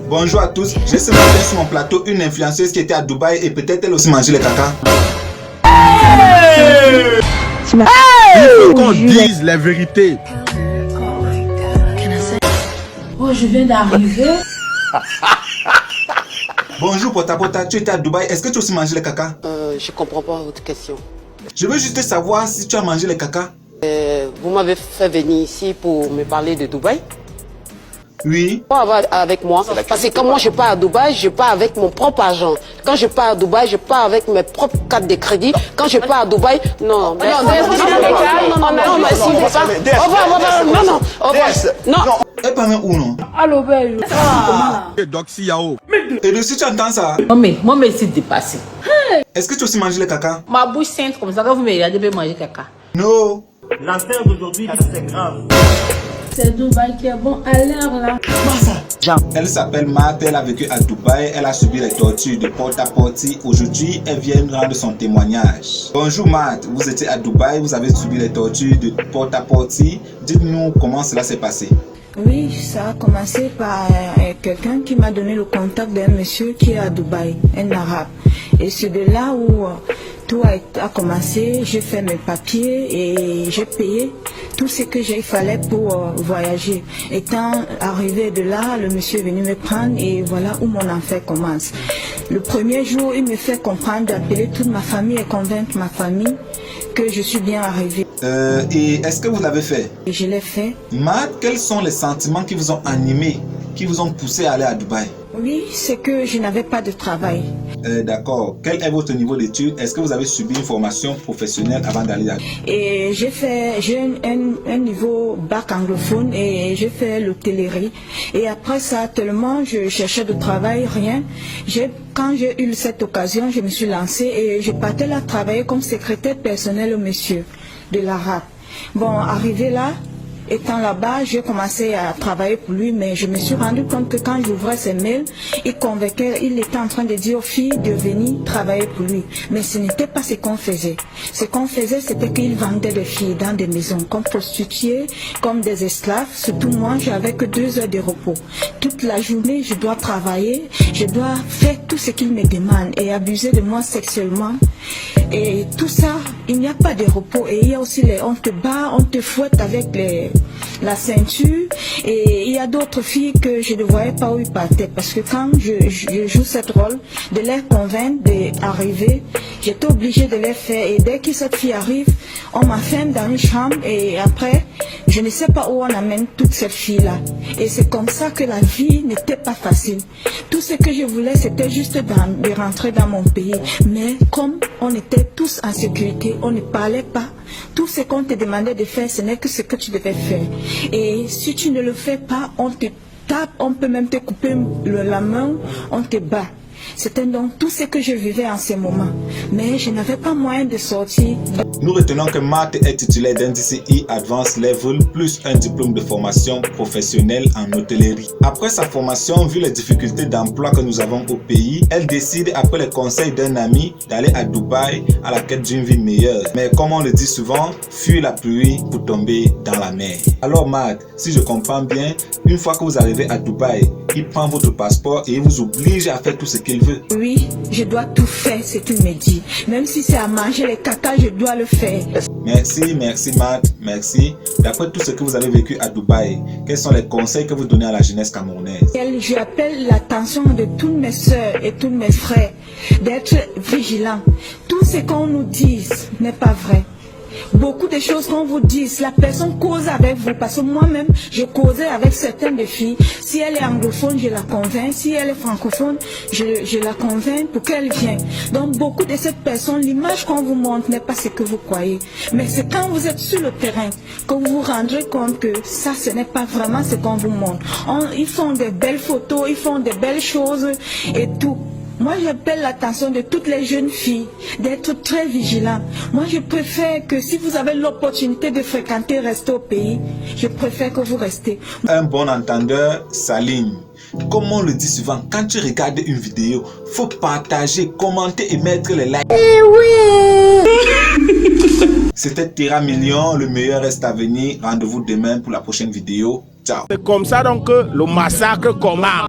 Bonjour à tous, j'ai ce matin sur mon plateau une influenceuse qui était à Dubaï et peut-être elle aussi mangeait le caca. Il faut qu'on dise la vérité. Oh, je viens d'arriver. Bonjour Pota Pota, tu étais à Dubaï, est-ce que tu as aussi mangé le caca? Je comprends pas votre question. Je veux juste savoir si tu as mangé le caca. Vous m'avez fait venir ici pour me parler de Dubaï? Oui. Pas avec moi, parce que quand moi je pars à Dubaï, je pars avec mon propre argent. Quand je pars à Dubaï, je pars avec mes propres cartes de crédit. Quand je pars à Dubaï, non. Non, Elle parle même où non? Allô, belle. Doxy Yao. Et de si tu entends ça, Moi, mais c'est dépassé. est-ce que tu as aussi mangé le caca? Ma bouche sainte comme ça, quand vous me regardez, vous manger caca. Non. L'affaire d'aujourd'hui, c'est grave. C'est Dubaï qui est bon à l'heure là. Elle s'appelle Marthe, elle a vécu à Dubaï, elle a subi les tortures de porte à porte. Aujourd'hui, elle vient rendre son témoignage. Bonjour Marthe, vous étiez à Dubaï, vous avez subi les tortures de porte à porte. Dites-nous comment cela s'est passé. Oui, ça a commencé par quelqu'un qui m'a donné le contact d'un monsieur qui est à Dubaï, un arabe. Et c'est de là où tout a commencé. J'ai fait mes papiers et j'ai payé tout ce que il fallait pour voyager. Étant arrivé de là, le monsieur est venu me prendre et voilà où mon enfer commence. Le premier jour, il me fait comprendre d'appeler toute ma famille et convaincre ma famille que je suis bien arrivée. Et est-ce que vous l'avez fait? Et je l'ai fait. Marthe, quels sont les sentiments qui vous ont animé, qui vous ont poussé à aller à Dubaï? Oui, c'est que je n'avais pas de travail. D'accord. Quel est votre niveau d'études? Est-ce que vous avez subi une formation professionnelle avant d'aller à Dubaï? Et j'ai un niveau bac anglophone et j'ai fait l'hôtellerie. Et après ça, tellement je cherchais de travail, rien. Quand j'ai eu cette occasion, je me suis lancée et je partais là travailler comme secrétaire personnel au monsieur de l'arabe. Bon, arrivé là, étant là-bas, j'ai commencé à travailler pour lui, mais je me suis rendu compte que quand j'ouvrais ses mails, il était en train de dire aux filles de venir travailler pour lui. Mais ce n'était pas ce qu'on faisait. Ce qu'on faisait, c'était qu'il vendait des filles dans des maisons, comme prostituées, comme des esclaves. Surtout moi, j'avais que 2 heures de repos. Toute la journée, je dois travailler, je dois faire tout ce qu'il me demande et abuser de moi sexuellement. Et tout ça, il n'y a pas de repos. Et il y a aussi on te bat, on te fouette avec la ceinture. Et il y a d'autres filles que je ne voyais pas où ils partaient. Parce que quand je joue cette rôle, de les convaincre d'arriver, j'étais obligée de les faire. Et dès que cette fille arrive, on m'enferme dans une chambre. Et après, je ne sais pas où on amène toutes ces filles-là. Et c'est comme ça que la vie n'était pas facile. Tout ce que je voulais, c'était juste de rentrer dans mon pays. Mais comme on était tous en sécurité, on ne parlait pas. Tout ce qu'on te demandait de faire, ce n'est que ce que tu devais faire. Et si tu ne le fais pas, on te tape, on peut même te couper la main, on te bat. C'était donc tout ce que je vivais en ce moment. Mais je n'avais pas moyen de sortir. Nous retenons que Marthe est titulaire d'un DCI Advanced Level plus un diplôme de formation professionnelle en hôtellerie. Après sa formation, vu les difficultés d'emploi que nous avons au pays, elle décide, après les conseils d'un ami, d'aller à Dubaï à la quête d'une vie meilleure. Mais comme on le dit souvent, fuir la pluie pour tomber dans la mer. Alors Marthe, si je comprends bien, une fois que vous arrivez à Dubaï, il prend votre passeport et il vous oblige à faire tout ce qu'il veut. Oui, je dois tout faire ce qu'il me dit. Même si c'est à manger les caca, je dois le faire. Merci Marthe, merci. D'après tout ce que vous avez vécu à Dubaï, quels sont les conseils que vous donnez à la jeunesse camerounaise? J'appelle l'attention de toutes mes soeurs et tous mes frères d'être vigilants. Tout ce qu'on nous dit n'est pas vrai. Beaucoup de choses qu'on vous dit, la personne cause avec vous, parce que moi-même, je causais avec certaines des filles. Si elle est anglophone, je la convainc. Si elle est francophone, je la convainc pour qu'elle vienne. Donc beaucoup de ces personnes, l'image qu'on vous montre n'est pas ce que vous croyez. Mais c'est quand vous êtes sur le terrain que vous vous rendrez compte que ça, ce n'est pas vraiment ce qu'on vous montre. Ils font des belles photos, ils font des belles choses et tout. Moi, j'appelle l'attention de toutes les jeunes filles d'être très vigilants. Moi, je préfère que si vous avez l'opportunité de fréquenter, rester au pays, je préfère que vous restez. Un bon entendeur s'aligne. Comme on le dit souvent, quand tu regardes une vidéo, faut partager, commenter et mettre les likes. C'était Tera Million, le meilleur reste à venir. Rendez-vous demain pour la prochaine vidéo. Ciao. C'est comme ça donc que le massacre commence.